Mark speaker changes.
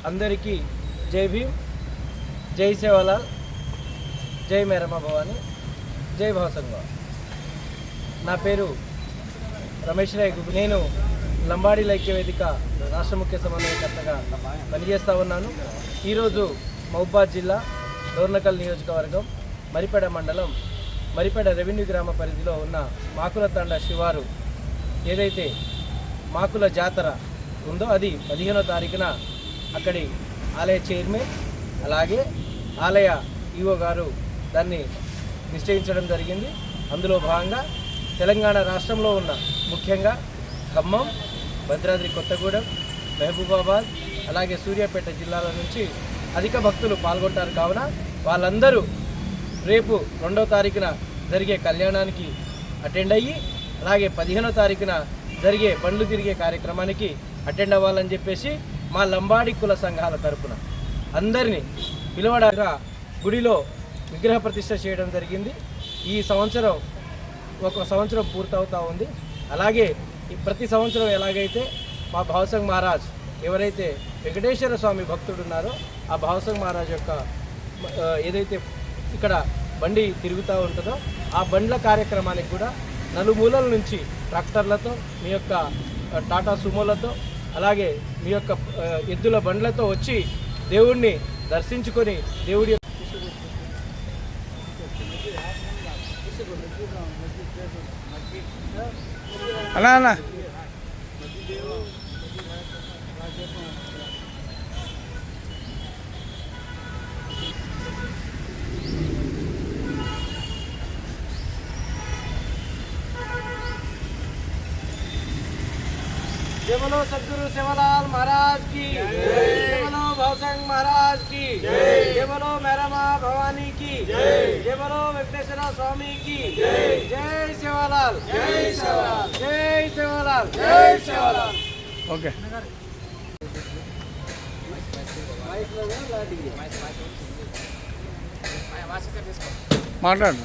Speaker 1: అందరికీ జై భీమ్, జై సేవలాల్, జై మేరమ్మ భవాని, జై భావసంగ. నా పేరు రమేష్ రాయ్. నేను లంబాడీల ఐక్యవేదిక రాష్ట్ర ముఖ్య సమన్వయకర్తగా పనిచేస్తూ ఉన్నాను. ఈరోజు మహబూబాద్ జిల్లా డోర్నకల్ నియోజకవర్గం మరిపేడ మండలం మరిపేడ రెవెన్యూ గ్రామ పరిధిలో ఉన్న మాకుల తండ శివారు ఏదైతే మాకుల జాతర ఉందో అది 15వ తారీఖున అక్కడి ఆలయ చైర్మన్ అలాగే ఆలయ ఈవో గారు దాన్ని నిశ్చయించడం జరిగింది. అందులో భాగంగా తెలంగాణ రాష్ట్రంలో ఉన్న ముఖ్యంగా ఖమ్మం, భద్రాద్రి కొత్తగూడెం, మహబూబాబాద్ అలాగే సూర్యాపేట జిల్లాల నుంచి అధిక భక్తులు పాల్గొంటారు. కావున వాళ్ళందరూ రేపు 2వ తారీఖున జరిగే కళ్యాణానికి అటెండ్ అయ్యి అలాగే 15వ తారీఖున జరిగే బండ్లు తిరిగే కార్యక్రమానికి అటెండ్ అవ్వాలని చెప్పేసి మా లంబాడి కుల సంఘాల తరపున అందరినీ పిలువడానికి గుడిలో విగ్రహ ప్రతిష్ఠ చేయడం జరిగింది. ఈ సంవత్సరం ఒక సంవత్సరం పూర్తవుతూ ఉంది. అలాగే ప్రతి సంవత్సరం ఎలాగైతే మా భావసంగ్ మహారాజ్ ఎవరైతే వెంకటేశ్వర స్వామి భక్తుడు ఉన్నారో ఆ భావసంగ్ మహారాజ్ యొక్క ఏదైతే ఇక్కడ బండి తిరుగుతూ ఉంటుందో ఆ బండ్ల కార్యక్రమానికి కూడా నలుమూలల నుంచి ట్రాక్టర్లతో మీ యొక్క టాటా సుమోలతో అలాగే మీ యొక్క ఎద్దుల బండ్లతో వచ్చి దేవుడిని దర్శించుకొని దేవుడి
Speaker 2: అలా
Speaker 1: जय बोलो सद्गुरु सेवालाल महाराज की जय बोलो भावसंग महाराज की जय बोलो मैरमा भवानी की जय बोलो वेंकटेश्वर स्वामी की जय सेवालाल, जय सेवालाल, जय सेवालाल, जय सेवालाल.
Speaker 2: ఓకే మాట్లాడు.